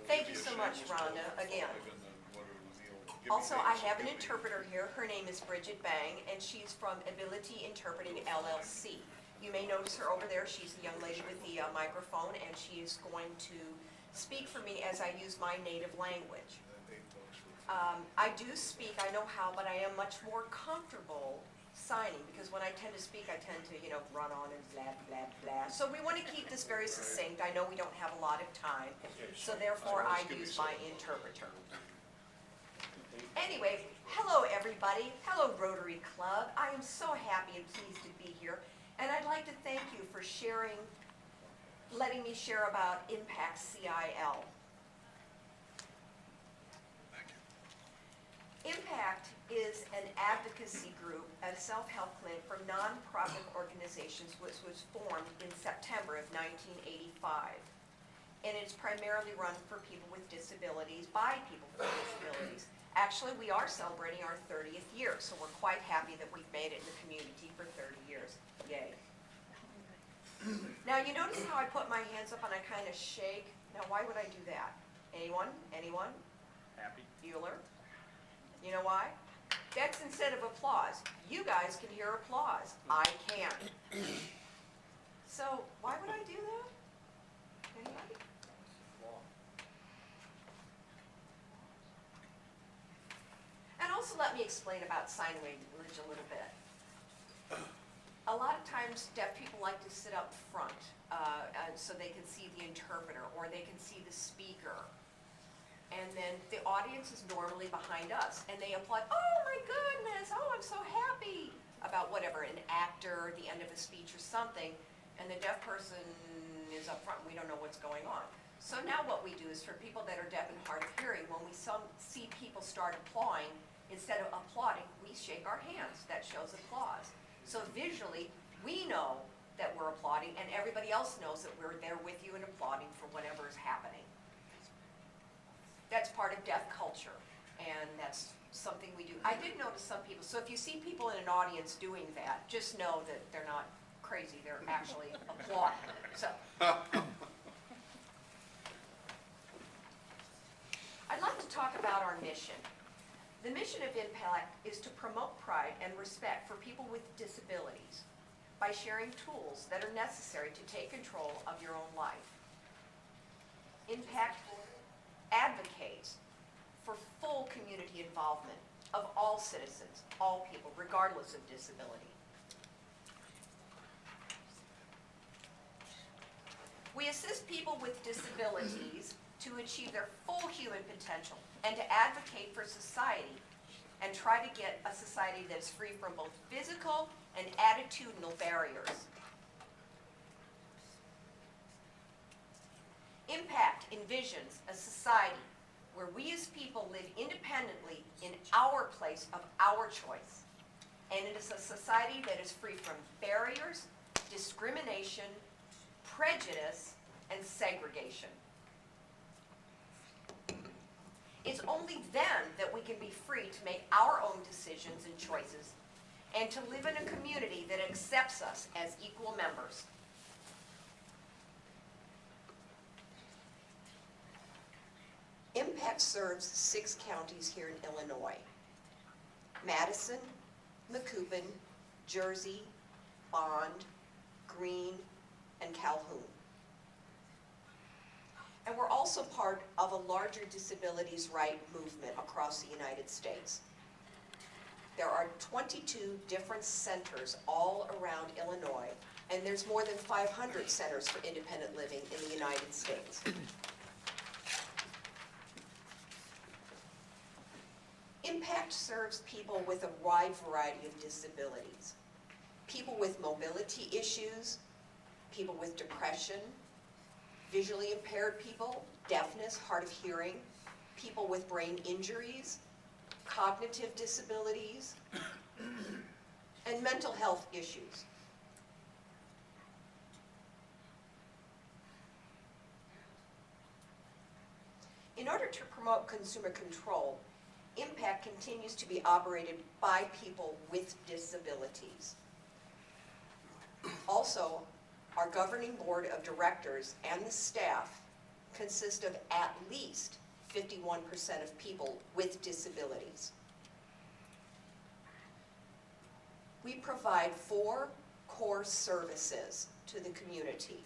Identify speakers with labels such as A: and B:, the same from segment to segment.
A: Thank you so much, Rhonda, again. Also, I have an interpreter here. Her name is Bridget Bang, and she's from Ability Interpreting LLC. You may notice her over there. She's the young lady with the microphone, and she is going to speak for me as I use my native language. I do speak, I know how, but I am much more comfortable signing, because when I tend to speak, I tend to, run on and blah, blah, blah. So we want to keep this very succinct. I know we don't have a lot of time, so therefore I use my interpreter. Anyway, hello everybody. Hello Rotary Club. I am so happy and pleased to be here, and I'd like to thank you for letting me share about Impact CIL. Impact is an advocacy group, a self-help clinic for nonprofit organizations, which was formed in September of 1985. And it's primarily run for people with disabilities, by people with disabilities. Actually, we are celebrating our 30th year, so we're quite happy that we've made it in the community for 30 years. Yay. Now, you notice how I put my hands up and I kind of shake? Now, why would I do that? Anyone? Anyone?
B: Happy.
A: Bueller? You know why? That's instead of applause. You guys can hear applause. I can't. So, why would I do that? Anybody? And also let me explain about sign language a little bit. A lot of times deaf people like to sit up front so they can see the interpreter or they can see the speaker. And then the audience is normally behind us, and they applaud, oh my goodness, oh I'm so happy, about whatever, an actor, the end of a speech or something, and the deaf person is up front, we don't know what's going on. So now what we do is for people that are deaf and hard of hearing, when we see people start applauding, instead of applauding, we shake our hands. That shows applause. So visually, we know that we're applauding, and everybody else knows that we're there with you and applauding for whatever is happening. That's part of deaf culture, and that's something we do. I did notice some people, so if you see people in an audience doing that, just know that they're not crazy, they're actually applauding. So, I'd like to talk about our mission. The mission of Impact is to promote pride and respect for people with disabilities by sharing tools that are necessary to take control of your own life. Impact advocates for full community involvement of all citizens, all people, regardless of disability. We assist people with disabilities to achieve their full human potential and to advocate for society and try to get a society that's free from both physical and attitudinal barriers. Impact envisions a society where we as people live independently in our place of our choice. And it is a society that is free from barriers, discrimination, prejudice, and segregation. It's only then that we can be free to make our own decisions and choices and to live in a community that accepts us as equal members. Impact serves 6 counties here in Illinois: Madison, Macoupin, Jersey, Bond, Greene, and Calhoun. And we're also part of a larger disabilities right movement across the United States. There are 22 different centers all around Illinois, and there's more than 500 centers for independent living in the United States. Impact serves people with a wide variety of disabilities. People with mobility issues, people with depression, visually impaired people, deafness, hard of hearing, people with brain injuries, cognitive disabilities, and mental health issues. In order to promote consumer control, Impact continues to be operated by people with disabilities. Also, our governing board of directors and the staff consist of at least 51% of people with disabilities. We provide 4 core services to the community: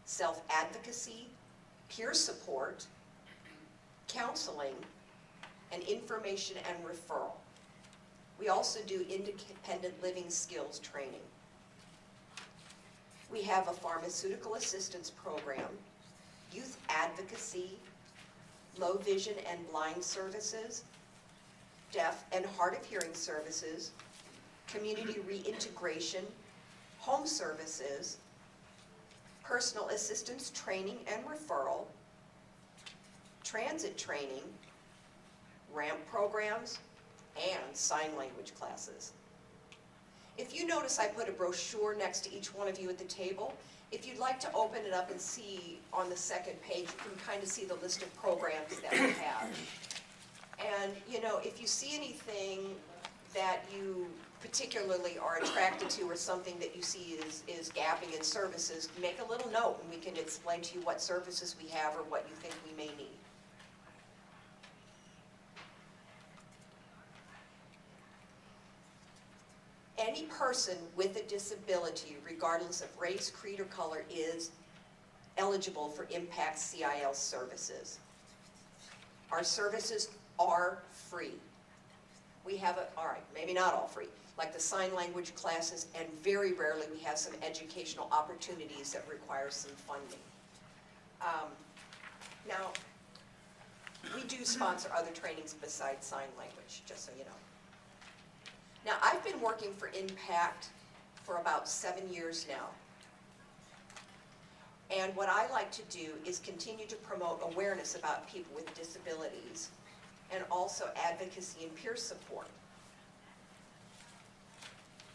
A: self-advocacy, peer support, counseling, and information and referral. We also do independent living skills training. We have a pharmaceutical assistance program, youth advocacy, low vision and blind services, deaf and hard of hearing services, community reintegration, home services, personal assistance training and referral, transit training, ramp programs, and sign language classes. If you notice, I put a brochure next to each one of you at the table. If you'd like to open it up and see on the second page, you can kind of see the list of programs that we have. And you know, if you see anything that you particularly are attracted to, or something that you see is gapping in services, make a little note and we can explain to you what services we have or what you think we may need. Any person with a disability, regardless of race, creed, or color, is eligible for Impact CIL services. Our services are free. We have all right, maybe not all free, like the sign language classes, and very rarely we have some educational opportunities that require some funding. Now, we do sponsor other trainings besides sign language, just so you know. Now, I've been working for Impact for about 7 years now. And what I like to do is continue to promote awareness about people with disabilities and also advocacy and peer support.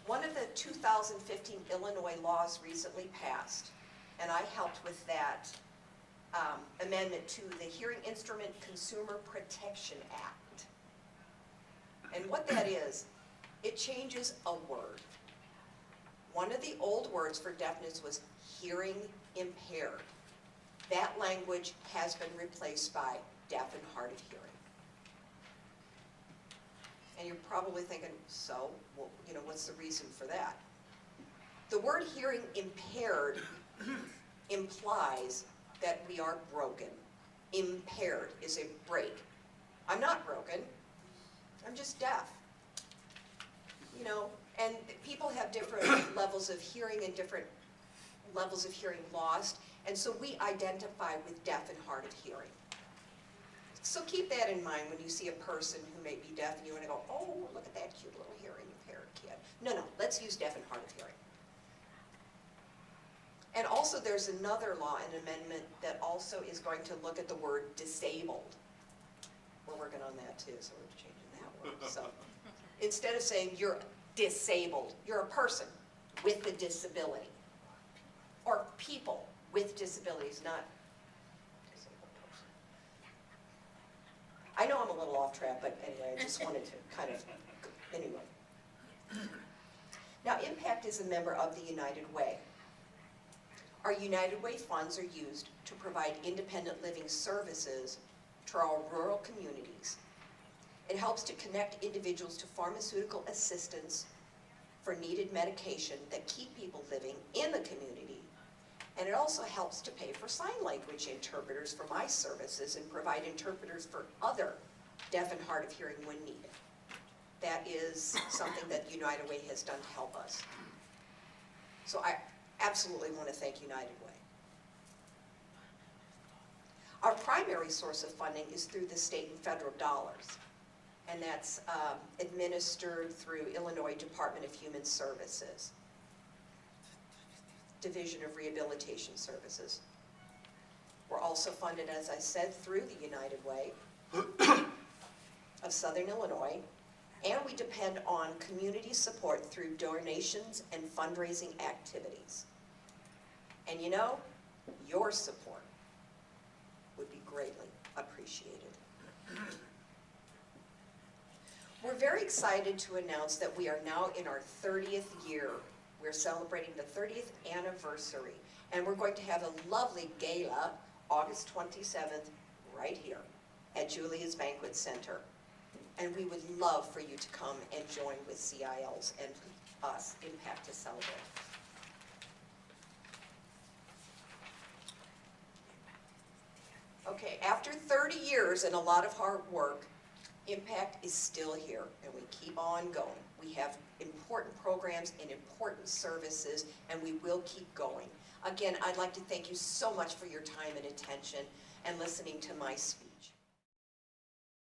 A: One of the 2015 Illinois laws recently passed, and I helped with that amendment to the Hearing Instrument Consumer Protection Act. And what that is, it changes a word. One of the old words for deafness was hearing impaired. That language has been replaced by deaf and hard of hearing. And you're probably thinking, so, well, you know, what's the reason for that? The word hearing impaired implies that we are broken. Impaired is a break. I'm not broken, I'm just deaf. You know, and people have different levels of hearing and different levels of hearing lost, and so we identify with deaf and hard of hearing. So keep that in mind when you see a person who may be deaf and you want to go, oh, look at that cute little hearing impaired kid. No, let's use deaf and hard of hearing. And also there's another law, an amendment, that also is going to look at the word disabled. We're working on that too, so we're changing that word. So instead of saying you're disabled, you're a person with a disability. Or people with disabilities, not disabled person. I know I'm a little off track, but anyway, I just wanted to kind of, anyway. Now, Impact is a member of the United Way. Our United Way funds are used to provide independent living services to our rural communities. It helps to connect individuals to pharmaceutical assistance for needed medication that keep people living in the community. And it also helps to pay for sign language interpreters for my services and provide interpreters for other deaf and hard of hearing when needed. That is something that United Way has done to help us. So I absolutely want to thank United Way. Our primary source of funding is through the state and federal dollars, and that's administered through Illinois Department of Human Services, Division of Rehabilitation Services. We're also funded, as I said, through the United Way of Southern Illinois, and we depend on community support through donations and fundraising activities. And you know, your support would be greatly appreciated. We're very excited to announce that we are now in our 30th year. We're celebrating the 30th anniversary, and we're going to have a lovely gala August 27th, right here at Julia's Banquet Center. And we would love for you to come and join with CILs and us, Impact to Celebrate. Okay, after 30 years and a lot of hard work, Impact is still here, and we keep on going. We have important programs and important services, and we will keep going. Again, I'd like to thank you so much for your time and attention and listening to my speech.